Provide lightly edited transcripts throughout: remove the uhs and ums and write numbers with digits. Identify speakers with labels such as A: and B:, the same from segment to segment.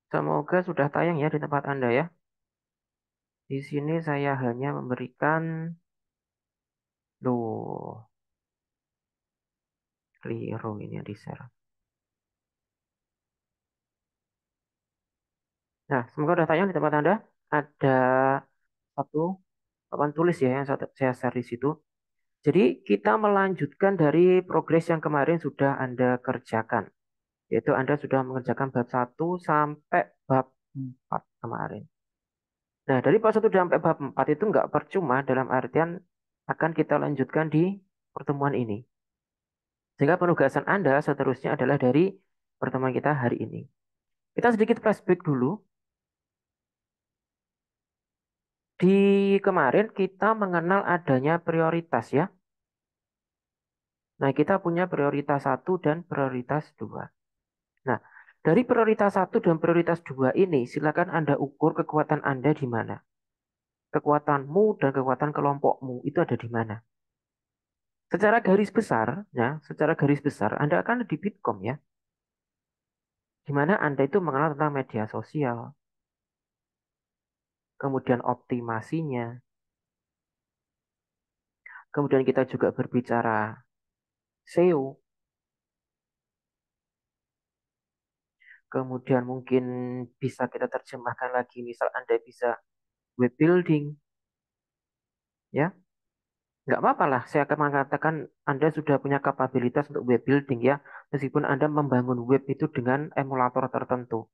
A: Semoga sudah tayang ya di tempat Anda ya. Di sini saya hanya memberikan, loh, keliru ini yang di-share. Nah, semoga sudah tayang di tempat Anda. Ada satu papan tulis ya yang saya share di situ. Jadi kita melanjutkan dari progres yang kemarin sudah Anda kerjakan. Yaitu Anda sudah mengerjakan bab 1 sampai bab 4 kemarin. Nah, dari bab 1 sampai bab 4 itu nggak percuma dalam artian akan kita lanjutkan di pertemuan ini. Sehingga penugasan Anda seterusnya adalah dari pertemuan kita hari ini. Kita sedikit flashback dulu. Di kemarin kita mengenal adanya prioritas ya. Nah, kita punya prioritas 1 dan prioritas 2. Nah, dari prioritas 1 dan prioritas 2 ini, silakan Anda ukur kekuatan Anda di mana. Kekuatanmu dan kekuatan kelompokmu itu ada di mana. Secara garis besar, ya, secara garis besar, Anda akan di Bitkom ya, di mana Anda itu mengenal tentang media sosial, kemudian optimasinya, kemudian kita juga berbicara SEO, kemudian mungkin bisa kita terjemahkan lagi, misal Anda bisa web building, ya, nggak apa-apa lah, saya akan mengatakan Anda sudah punya kapabilitas untuk web building ya, meskipun Anda membangun web itu dengan emulator tertentu.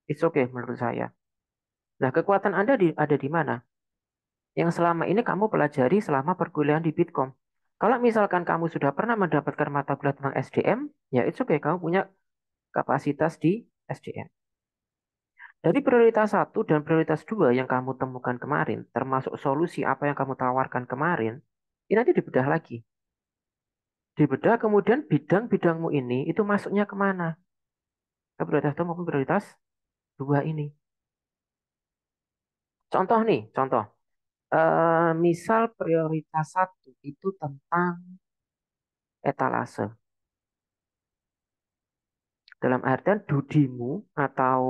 A: It's okay menurut saya. Nah, kekuatan Anda ada di mana? Yang selama ini kamu pelajari selama perkuliahan di Bitkom. Kalau misalkan kamu sudah pernah mendapatkan mata kuliah tentang SDM, ya it's okay, kamu punya kapasitas di SDM. Dari prioritas 1 dan prioritas 2 yang kamu temukan kemarin, termasuk solusi apa yang kamu tawarkan kemarin, ini nanti dibedah lagi. Dibedah kemudian bidang-bidangmu ini itu masuknya kemana? Ke prioritas 1 maupun prioritas 2 ini. Contoh nih, contoh. Misal prioritas 1 itu tentang etalase. Dalam artian dudimu atau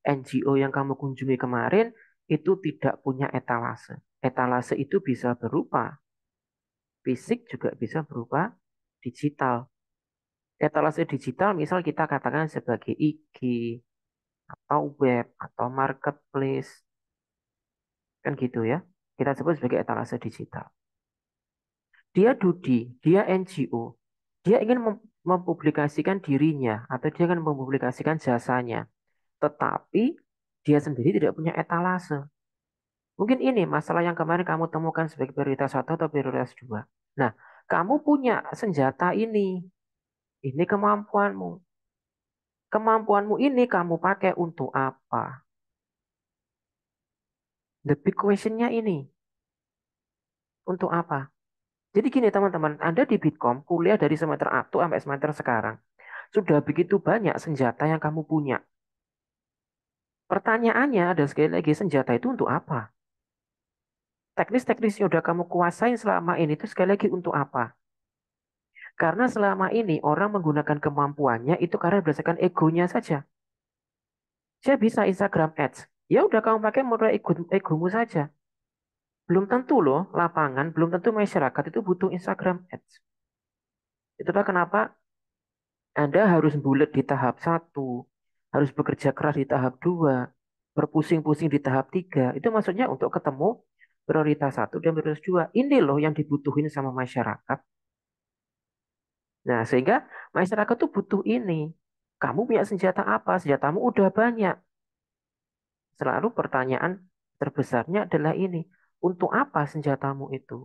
A: NGO yang kamu kunjungi kemarin itu tidak punya etalase. Etalase itu bisa berupa fisik juga bisa berupa digital. Etalase digital misal kita katakan sebagai IG atau web atau marketplace kan gitu ya. Kita sebut sebagai etalase digital. Dia Dudi, dia NGO, dia ingin mempublikasikan dirinya atau dia ingin mempublikasikan jasanya, tetapi dia sendiri tidak punya etalase. Mungkin ini masalah yang kemarin kamu temukan sebagai prioritas 1 atau prioritas 2. Nah, kamu punya senjata ini. Ini kemampuanmu. Kemampuanmu ini kamu pakai untuk apa? The big questionnya ini. Untuk apa? Jadi gini teman-teman, Anda di Bitkom kuliah dari semester 1 sampai semester sekarang. Sudah begitu banyak senjata yang kamu punya. Pertanyaannya ada sekali lagi, senjata itu untuk apa? Teknis-teknis yang udah kamu kuasain selama ini itu sekali lagi untuk apa? Karena selama ini orang menggunakan kemampuannya itu karena berdasarkan egonya saja. Saya bisa Instagram Ads. Ya udah kamu pakai modal egomu saja. Belum tentu loh lapangan, belum tentu masyarakat itu butuh Instagram Ads. Itulah kenapa Anda harus bulat di tahap 1, harus bekerja keras di tahap 2, berpusing-pusing di tahap 3. Itu maksudnya untuk ketemu prioritas 1 dan prioritas 2. Ini loh yang dibutuhin sama masyarakat. Nah, sehingga masyarakat tuh butuh ini. Kamu punya senjata apa? Senjatamu udah banyak. Selalu pertanyaan terbesarnya adalah ini. Untuk apa senjatamu itu?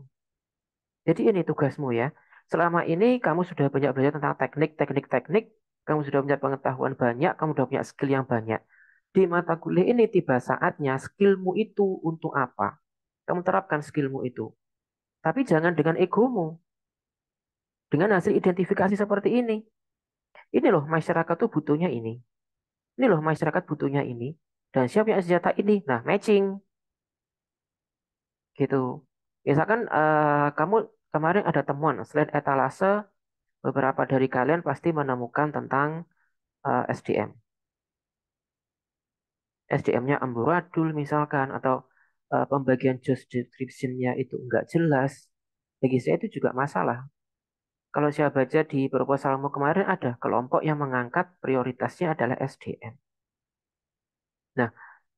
A: Jadi ini tugasmu ya. Selama ini kamu sudah banyak belajar tentang teknik. Kamu sudah punya pengetahuan banyak, kamu sudah punya skill yang banyak. Di mata kuliah ini tiba saatnya skillmu itu untuk apa? Kamu terapkan skillmu itu. Tapi jangan dengan egomu. Dengan hasil identifikasi seperti ini. Ini loh masyarakat tuh butuhnya ini. Ini loh masyarakat butuhnya ini. Dan siapa yang senjata ini? Nah, matching gitu. Misalkan kamu kemarin ada temuan selain etalase, beberapa dari kalian pasti menemukan tentang SDM. SDM-nya amburadul misalkan, atau pembagian job description-nya itu enggak jelas, bagi saya itu juga masalah. Kalau saya baca di proposalmu kemarin ada kelompok yang mengangkat prioritasnya adalah SDM. Nah,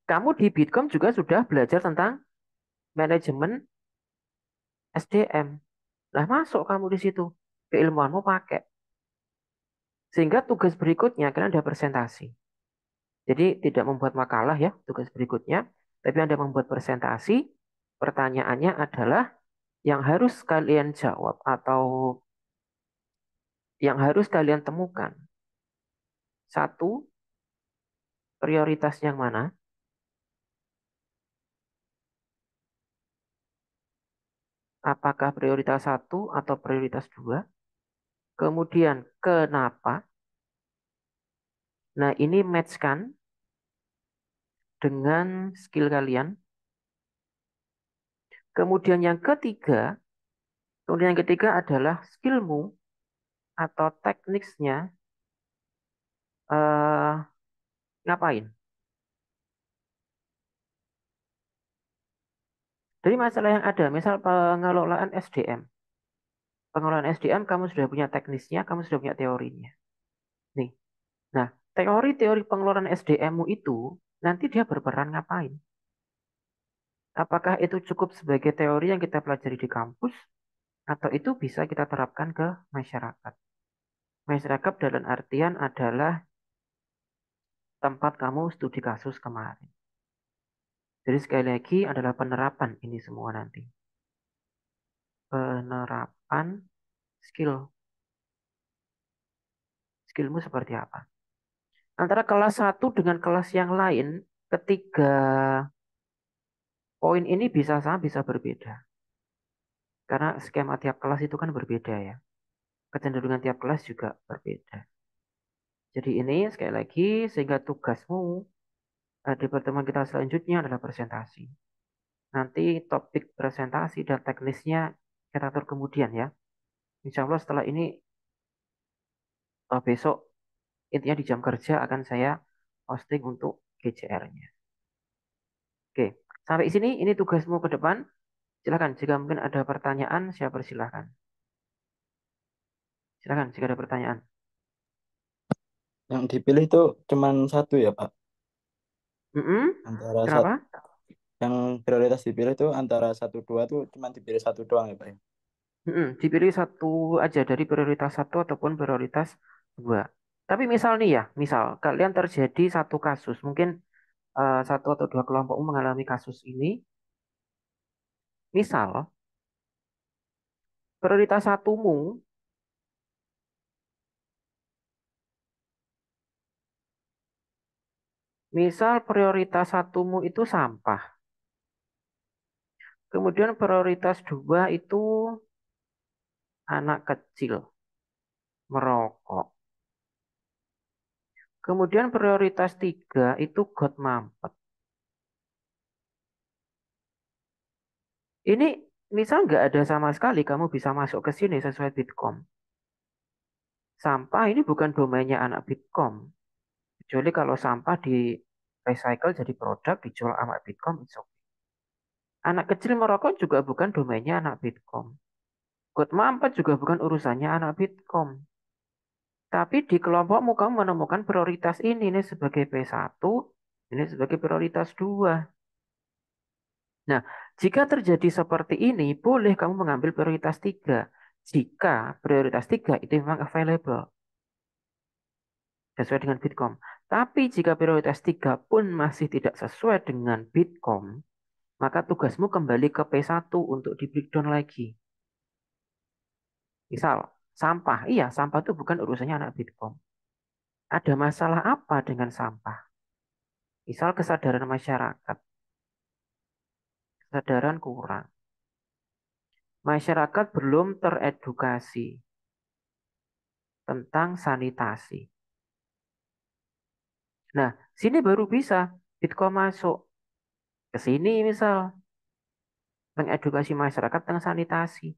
A: kamu di Bitkom juga sudah belajar tentang manajemen SDM. Nah, masuk kamu di situ. Keilmuanmu pakai. Sehingga tugas berikutnya kalian ada presentasi. Jadi tidak membuat makalah ya tugas berikutnya, tapi Anda membuat presentasi. Pertanyaannya adalah yang harus kalian jawab atau yang harus kalian temukan. Satu, prioritas yang mana? Apakah prioritas satu atau prioritas dua? Kemudian kenapa? Nah, ini matchkan dengan skill kalian. Kemudian kemudian yang ketiga adalah skillmu atau tekniknya eh, ngapain? Dari masalah yang ada, misal pengelolaan SDM. Pengelolaan SDM kamu sudah punya teknisnya, kamu sudah punya teorinya. Nih, nah teori-teori pengelolaan SDM-mu itu nanti dia berperan ngapain? Apakah itu cukup sebagai teori yang kita pelajari di kampus, atau itu bisa kita terapkan ke masyarakat? Masyarakat dalam artian adalah tempat kamu studi kasus kemarin. Jadi sekali lagi adalah penerapan ini semua nanti. Penerapan skill. Skillmu seperti apa? Antara kelas satu dengan kelas yang lain, ketiga poin ini bisa sama bisa berbeda. Karena skema tiap kelas itu kan berbeda ya. Kecenderungan tiap kelas juga berbeda. Jadi ini sekali lagi sehingga tugasmu di pertemuan kita selanjutnya adalah presentasi. Nanti topik presentasi dan teknisnya kita atur kemudian ya. Insya Allah setelah ini besok intinya di jam kerja akan saya posting untuk GCR-nya. Oke, sampai sini ini tugasmu ke depan. Silakan jika mungkin ada pertanyaan saya persilahkan. Silakan jika ada pertanyaan.
B: Yang dipilih itu cuman satu ya, Pak.
A: Mm-mm.
B: Antara
A: Kenapa?
B: yang prioritas dipilih itu antara satu dua tuh cuman dipilih satu doang ya, Pak, ya.
A: Mm-mm. Dipilih satu aja dari prioritas satu ataupun prioritas dua. Tapi misal nih ya, misal kalian terjadi satu kasus, mungkin satu atau dua kelompok mengalami kasus ini. Misal prioritas satumu, misal prioritas satumu itu sampah. Kemudian prioritas dua itu anak kecil, merokok. Kemudian prioritas tiga itu got mampet. Ini misal nggak ada sama sekali kamu bisa masuk ke sini sesuai Bitkom. Sampah ini bukan domainnya anak Bitkom. Kecuali kalau sampah di recycle jadi produk dijual sama Bitkom, it's okay. Anak kecil merokok juga bukan domainnya anak Bitkom. Got mampet juga bukan urusannya anak Bitkom. Tapi di kelompokmu kamu menemukan prioritas ini sebagai P1, ini sebagai prioritas 2. Nah, jika terjadi seperti ini, boleh kamu mengambil prioritas 3. Jika prioritas 3 itu memang available sesuai dengan Bitkom. Tapi jika prioritas 3 pun masih tidak sesuai dengan Bitkom, maka tugasmu kembali ke P1 untuk di breakdown lagi. Misal, sampah. Iya, sampah itu bukan urusannya anak Bitkom. Ada masalah apa dengan sampah? Misal kesadaran masyarakat. Kesadaran kurang. Masyarakat belum teredukasi tentang sanitasi. Nah, sini baru bisa Bitkom masuk. Ke sini misal, mengedukasi masyarakat tentang sanitasi.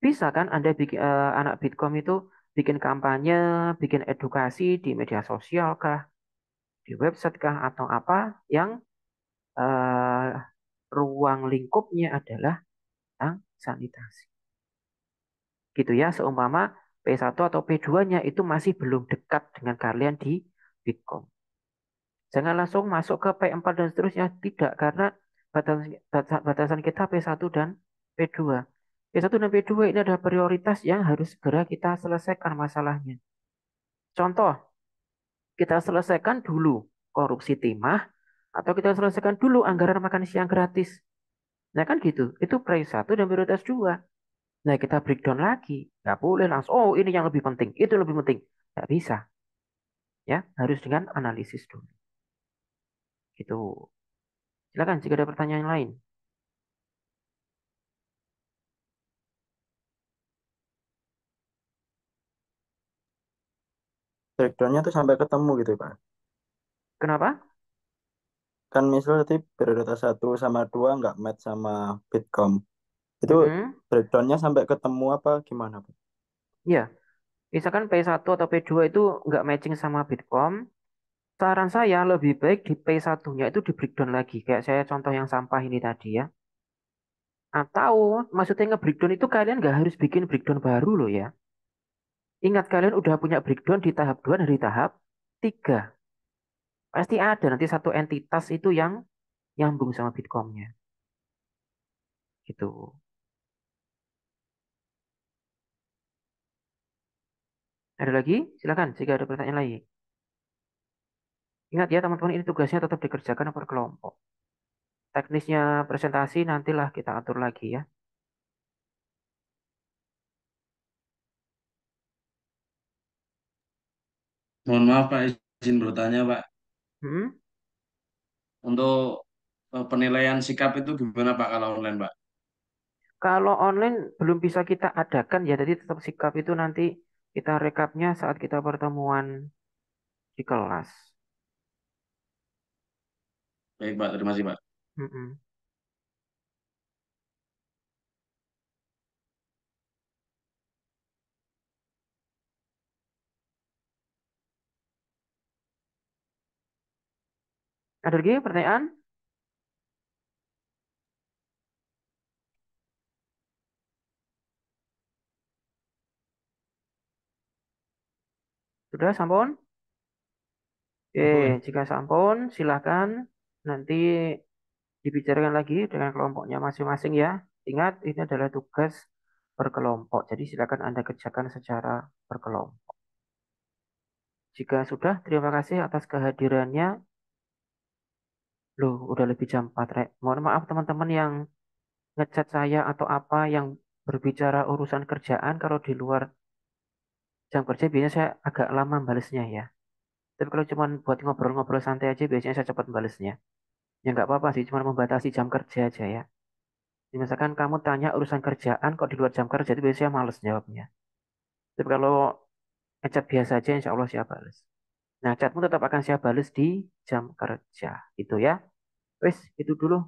A: Bisa kan Anda bikin anak Bitkom itu bikin kampanye, bikin edukasi di media sosial kah, di website kah atau apa yang eh, ruang lingkupnya adalah tentang sanitasi. Gitu ya, seumpama P1 atau P2-nya itu masih belum dekat dengan kalian di Bitkom. Jangan langsung masuk ke P4 dan seterusnya, tidak, karena batasan kita P1 dan P2. P1 dan P2 ini adalah prioritas yang harus segera kita selesaikan masalahnya. Contoh, kita selesaikan dulu korupsi timah, atau kita selesaikan dulu anggaran makan siang gratis. Nah kan gitu, itu prioritas 1 dan prioritas 2. Nah kita breakdown lagi, nggak boleh langsung, oh ini yang lebih penting, itu lebih penting. Nggak bisa, ya harus dengan analisis dulu. Gitu. Silakan jika ada pertanyaan lain.
B: Breakdownnya tuh sampai ketemu gitu Pak.
A: Kenapa?
B: Kan misal tadi prioritas 1 sama 2 nggak match sama Bitkom. Itu
A: Mm-mm.
B: breakdownnya sampai ketemu apa gimana Pak?
A: Ya, misalkan P1 atau P2 itu nggak matching sama Bitkom, saran saya lebih baik di P1-nya itu di breakdown lagi. Kayak saya contoh yang sampah ini tadi ya. Atau maksudnya nge-breakdown itu kalian nggak harus bikin breakdown baru loh ya. Ingat kalian udah punya breakdown di tahap 2 dan di tahap 3. Pasti ada nanti satu entitas itu yang nyambung sama Bitkomnya. Gitu. Ada lagi? Silakan jika ada pertanyaan lagi. Ingat ya teman-teman, ini tugasnya tetap dikerjakan per kelompok. Teknisnya presentasi nantilah kita atur lagi ya.
C: Mohon maaf Pak, izin bertanya Pak.
A: Hmm?
C: Untuk penilaian sikap itu gimana Pak kalau online Pak?
A: Kalau online belum bisa kita adakan ya, jadi tetap sikap itu nanti kita rekapnya saat kita pertemuan di kelas.
C: Baik Pak, terima kasih Pak.
A: Mm-mm. Ada lagi pertanyaan? Sudah sampun? Oke,
C: Ampun.
A: jika sampun silahkan nanti dibicarakan lagi dengan kelompoknya masing-masing ya. Ingat, ini adalah tugas berkelompok, jadi silakan Anda kerjakan secara berkelompok. Jika sudah, terima kasih atas kehadirannya. Loh, udah lebih jam 4, Rek. Mohon maaf teman-teman yang ngechat saya atau apa yang berbicara urusan kerjaan. Kalau di luar jam kerja biasanya saya agak lama balesnya ya. Tapi kalau cuma buat ngobrol-ngobrol santai aja biasanya saya cepat balesnya. Ya nggak apa-apa sih, cuma membatasi jam kerja aja ya. Jadi misalkan kamu tanya urusan kerjaan kok di luar jam kerja itu biasanya males jawabnya. Tapi kalau ngechat biasa aja insya Allah siap bales. Nah, chatmu tetap akan saya bales di jam kerja. Itu ya. Wes, itu dulu.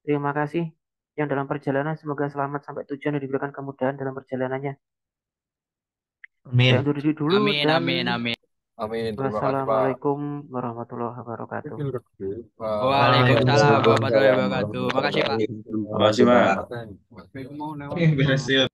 A: Terima kasih yang dalam perjalanan. Semoga selamat sampai tujuan dan diberikan kemudahan dalam perjalanannya. Saya
D: Amin.
A: undur diri dulu
E: Amin,
A: dan
E: amin, amin.
D: Amin. Terima kasih, Pak.
A: wassalamualaikum warahmatullahi wabarakatuh.
E: Waalaikumsalam
D: Waalaikumsalam
E: warahmatullahi
D: warahmatullahi
E: wabarakatuh. Makasih, Pak.
D: wabarakatuh.
C: Terima
D: Terima
C: kasih
D: kasih,
C: Pak.
D: Pak.
C: Beres